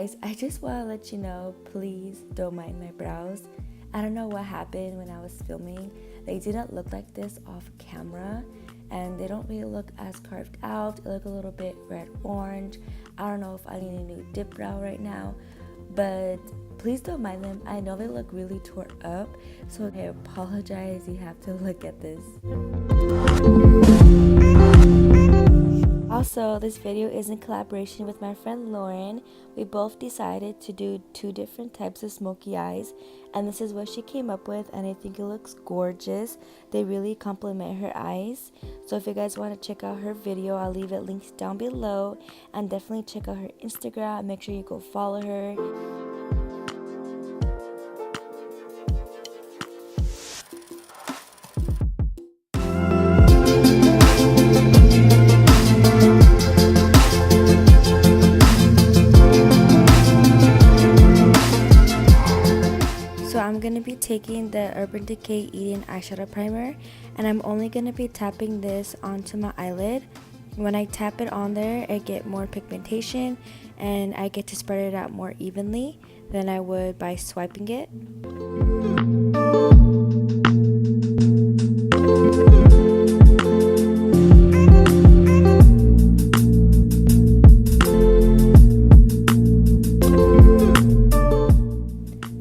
guys, I just want to let you know, please don't mind my brows. I don't know what happened when I was filming. They didn't look like this off camera, and they don't really look as carved out. They look a little bit red orange. I don't know if I need a new dip brow right now, but please don't mind them. I know they look really tore up, so I apologize you have to look at this. Also, this video is in collaboration with my friend Lauren. We both decided to do 2 different types of smoky eyes, and this is what she came up with, and I think it looks gorgeous. They really complement her eyes. So if you guys want to check out her video, I'll leave it linked down below, and definitely check out her Instagram. Make sure you go follow her. I'm going to be taking the Urban Decay Eden eyeshadow primer, and I'm only going to be tapping this onto my eyelid. When I tap it on there, I get more pigmentation and I get to spread it out more evenly than I would by swiping it.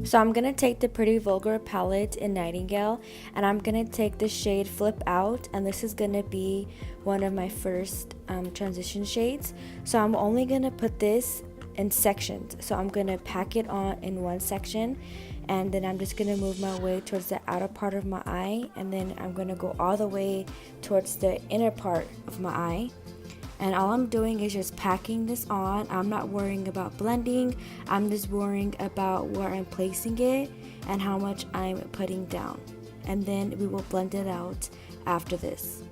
So I'm going to take the Pretty Vulgar palette in Nightingale, and I'm going to take the shade Flip Out, and this is going to be one of my first transition shades. So I'm only going to put this in sections. So I'm going to pack it on in one section, and then I'm just going to move my way towards the outer part of my eye, and then I'm going to go all the way towards the inner part of my eye. And all I'm doing is just packing this on. I'm not worrying about blending. I'm just worrying about where I'm placing it and how much I'm putting down. And then we will blend it out after this.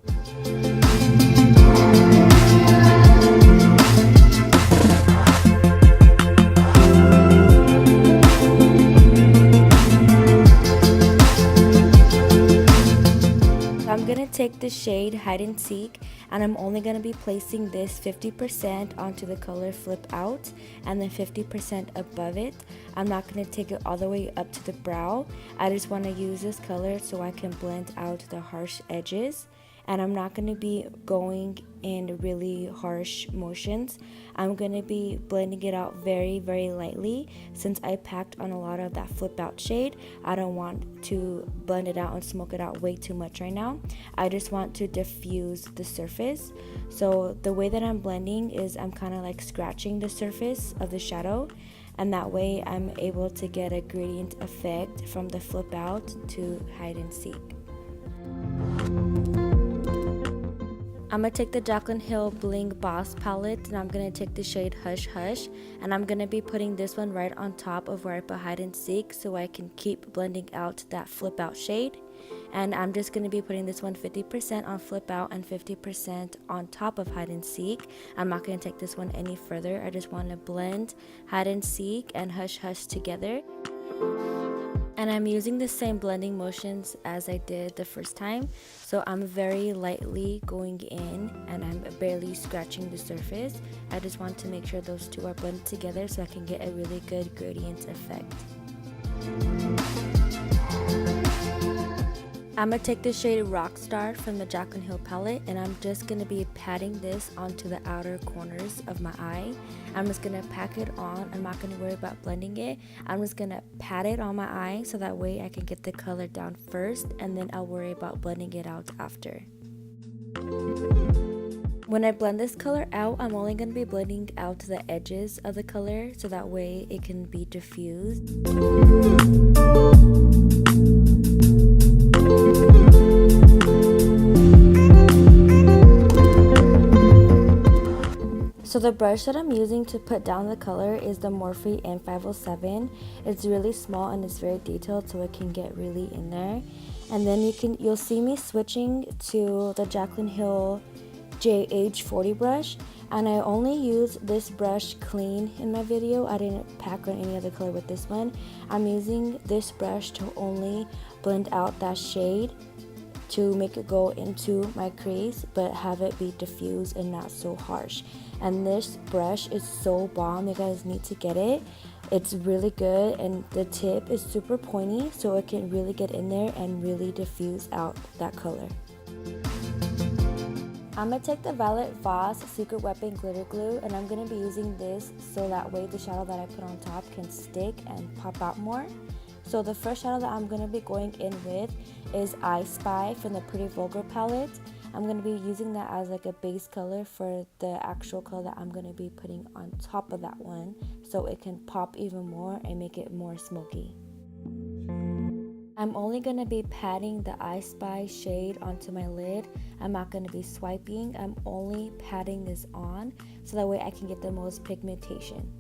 I'm going to take the shade Hide and Seek, and I'm only going to be placing this 50% onto the color Flip Out and then 50% above it. I'm not going to take it all the way up to the brow. I just want to use this color so I can blend out the harsh edges. And I'm not going to be going in really harsh motions. I'm going to be blending it out very, very lightly. Since I packed on a lot of that Flip Out shade, I don't want to blend it out and smoke it out way too much right now. I just want to diffuse the surface. So the way that I'm blending is I'm kind of like scratching the surface of the shadow, and that way I'm able to get a gradient effect from the Flip Out to Hide and Seek. I'm going to take the Jaclyn Hill Bling Boss palette, and I'm going to take the shade Hush Hush, and I'm going to be putting this one right on top of where I put Hide and Seek so I can keep blending out that Flip Out shade. And I'm just going to be putting this one 50% on Flip Out and 50% on top of Hide and Seek. I'm not going to take this one any further. I just want to blend Hide and Seek and Hush Hush together. And I'm using the same blending motions as I did the first time. So I'm very lightly going in and I'm barely scratching the surface. I just want to make sure those two are blended together so I can get a really good gradient effect. I'm going to take the shade Rockstar from the Jaclyn Hill palette, and I'm just going to be patting this onto the outer corners of my eye. I'm just going to pack it on. I'm not going to worry about blending it. I'm just going to pat it on my eye so that way I can get the color down first, and then I'll worry about blending it out after. When I blend this color out, I'm only going to be blending out the edges of the color so that way it can be diffused. So the brush that I'm using to put down the color is the Morphe M507. It's really small and it's very detailed, so it can get really in there. And then you'll see me switching to the Jaclyn Hill JH40 brush, and I only use this brush clean in my video. I didn't pack on any other color with this one. I'm using this brush to only blend out that shade to make it go into my crease but have it be diffused and not so harsh. And this brush is so bomb, you guys need to get it. It's really good, and the tip is super pointy so it can really get in there and really diffuse out that color. I'm going to take the Violet Voss Secret Weapon Glitter Glue, and I'm going to be using this so that way the shadow that I put on top can stick and pop out more. So the first shadow that I'm going to be going in with is I Spy from the Pretty Vulgar palette. I'm going to be using that as like a base color for the actual color that I'm going to be putting on top of that one, so it can pop even more and make it more smoky. I'm only going to be patting the I Spy shade onto my lid. I'm not going to be swiping. I'm only patting this on so that way I can get the most pigmentation.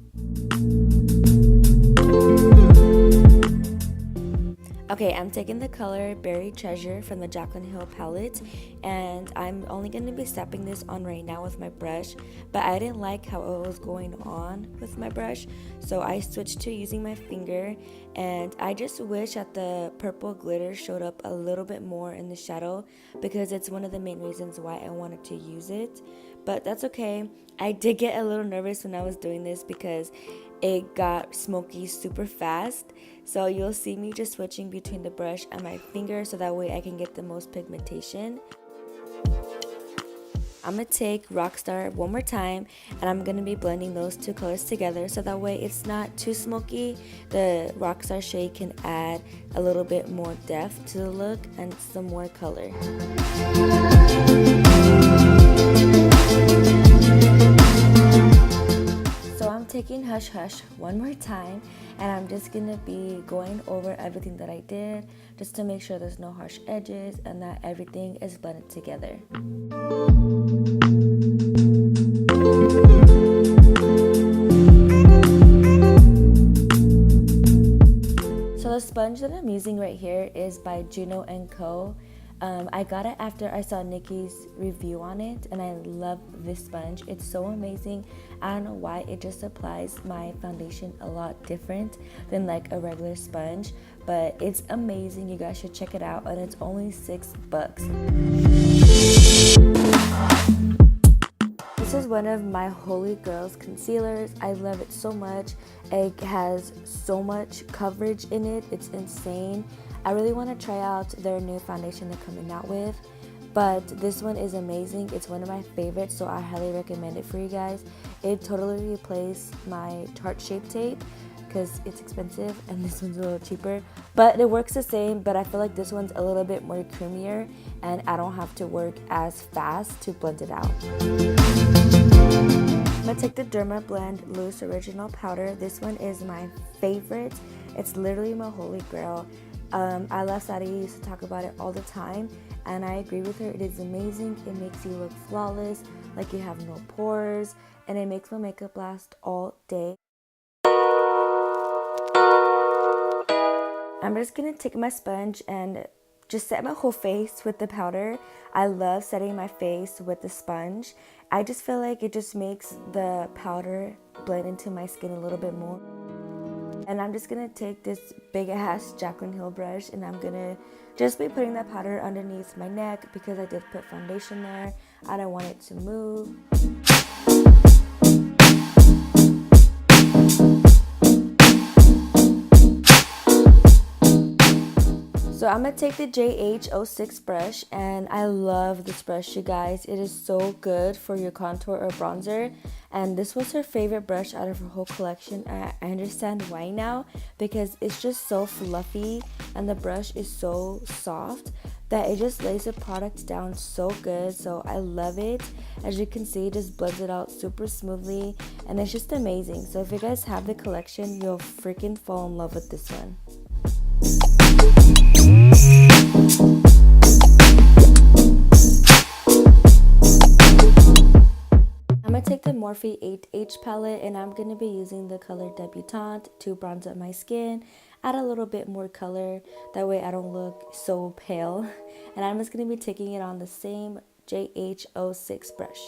Okay, I'm taking the color Berry Treasure from the Jaclyn Hill palette, and I'm only going to be stepping this on right now with my brush, but I didn't like how it was going on with my brush, so I switched to using my finger, and I just wish that the purple glitter showed up a little bit more in the shadow, because it's one of the main reasons why I wanted to use it, but that's okay. I did get a little nervous when I was doing this because it got smoky super fast, so you'll see me just switching between the brush and my finger so that way I can get the most pigmentation. I'm going to take Rockstar one more time, and I'm going to be blending those two colors together so that way it's not too smoky. The Rockstar shade can add a little bit more depth to the look and some more color. So I'm taking Hush Hush one more time, and I'm just going to be going over everything that I did just to make sure there's no harsh edges and that everything is blended together. So the sponge that I'm using right here is by Juno & Co. I got it after I saw Nikki's review on it, and I love this sponge. It's so amazing. I don't know why, it just applies my foundation a lot different than like a regular sponge, but it's amazing. You guys should check it out, and it's only $6. This is one of my Holy Girls concealers. I love it so much. It has so much coverage in it. It's insane. I really want to try out their new foundation they're coming out with, but this one is amazing. It's one of my favorites, so I highly recommend it for you guys. It totally replaced my Tarte Shape Tape because it's expensive, and this one's a little cheaper, but it works the same, but I feel like this one's a little bit more creamier, and I don't have to work as fast to blend it out. I'm going to take the Derma Blend Loose Original Powder. This one is my favorite. It's literally my holy grail. I love Sadie used to talk about it all the time, and I agree with her. It is amazing. It makes you look flawless, like you have no pores, and it makes my makeup last all day. I'm just going to take my sponge and just set my whole face with the powder. I love setting my face with the sponge. I just feel like it just makes the powder blend into my skin a little bit more. And I'm just going to take this big ass Jaclyn Hill brush, and I'm going to just be putting that powder underneath my neck because I did put foundation there. I don't want it to move. So I'm going to take the JH06 brush, and I love this brush, you guys. It is so good for your contour or bronzer, and this was her favorite brush out of her whole collection. I understand why now, because it's just so fluffy and the brush is so soft that it just lays the product down so good. So I love it. As you can see, it just blends it out super smoothly, and it's just amazing. So if you guys have the collection, you'll freaking fall in love with this one. I'm going to take the Morphe 8H palette, and I'm going to be using the color Debutante to bronze up my skin, add a little bit more color, that way I don't look so pale. And I'm just going to be taking it on the same JH06 brush.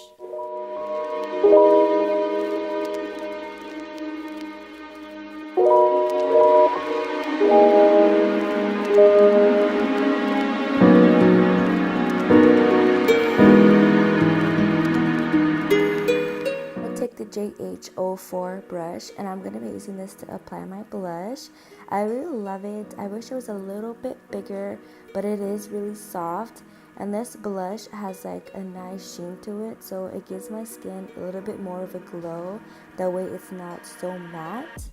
JH04 brush, and I'm going to be using this to apply my blush. I really love it. I wish it was a little bit bigger, but it is really soft. And this blush has like a nice sheen to it, so it gives my skin a little bit more of a glow. That way it's not so matte.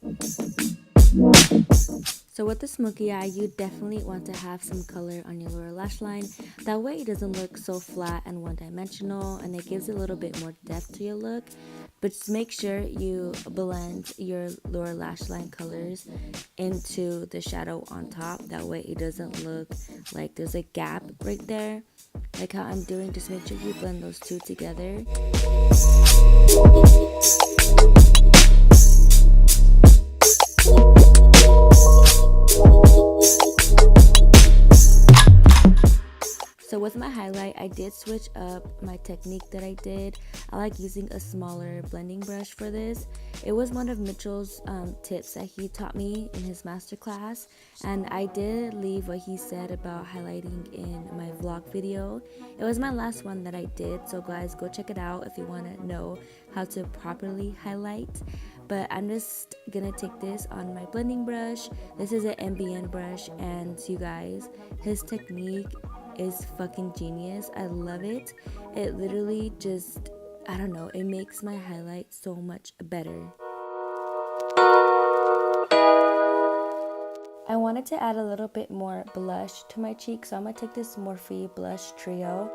So with the smoky eye, you definitely want to have some color on your lower lash line. That way it doesn't look so flat and one-dimensional, and it gives a little bit more depth to your look. But just make sure you blend your lower lash line colors into the shadow on top. That way it doesn't look like there's a gap right there, like how I'm doing. Just make sure you blend those two together. So with my highlight, I did switch up my technique that I did. I like using a smaller blending brush for this. It was one of Mitchell's tips that he taught me in his masterclass, and I did leave what he said about highlighting in my vlog video. It was my last one that I did, so guys, go check it out if you want to know how to properly highlight. But I'm just gonna take this on my blending brush. This is an MBN brush, and you guys, his technique is fucking genius. I love it. It literally just, I don't know, it makes my highlight so much better. I wanted to add a little bit more blush to my cheek, so I'm gonna take this Morphe blush trio.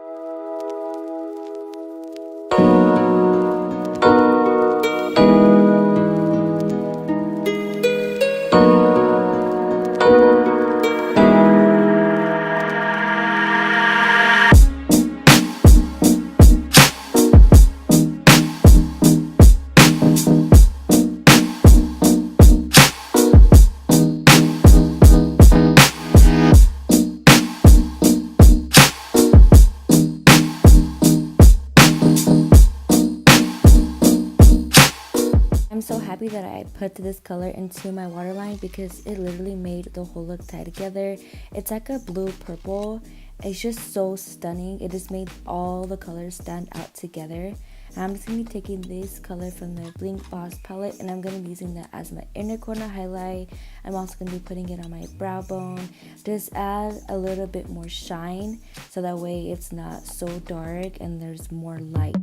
I'm so happy that I put this color into my waterline because it literally made the whole look tie together. It's like a blue purple. It's just so stunning. It just made all the colors stand out together. And I'm just going to be taking this color from the Blink Boss palette, and I'm going to be using that as my inner corner highlight. I'm also going to be putting it on my brow bone. Just add a little bit more shine, so that way it's not so dark and there's more light.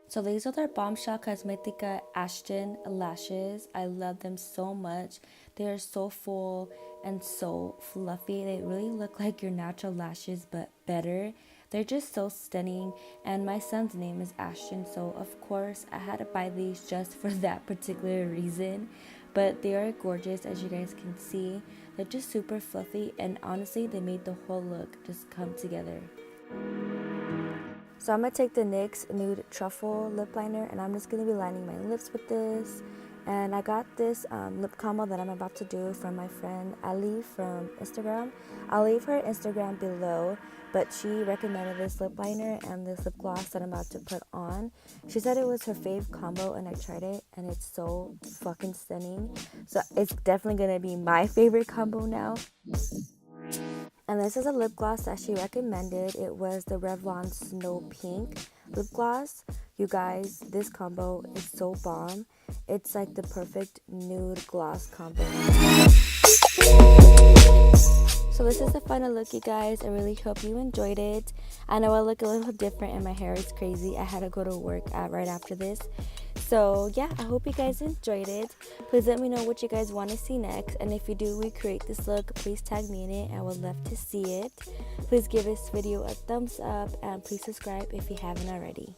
So these are their Bombshell Cosmetica Ashton lashes. I love them so much. They are so full and so fluffy. They really look like your natural lashes, but better. They're just so stunning, and my son's name is Ashton, so of course I had to buy these just for that particular reason. But they are gorgeous, as you guys can see. They're just super fluffy, and honestly they made the whole look just come together. So I'm going to take the NYX Nude Truffle Lip Liner, and I'm just going to be lining my lips with this. And I got this lip combo that I'm about to do from my friend Ali from Instagram. I'll leave her Instagram below, but she recommended this lip liner and this lip gloss that I'm about to put on. She said it was her fave combo, and I tried it, and it's so fucking stunning. So it's definitely going to be my favorite combo now. And this is a lip gloss that she recommended. It was the Revlon Snow Pink lip gloss. You guys, this combo is so bomb. It's like the perfect nude gloss combo. So this is the final look, you guys. I really hope you enjoyed it. I know I look a little different and my hair is crazy. I had to go to work right after this. So yeah, I hope you guys enjoyed it. Please let me know what you guys want to see next, and if you do recreate this look, please tag me in it. I would love to see it. Please give this video a thumbs up, and please subscribe if you haven't already.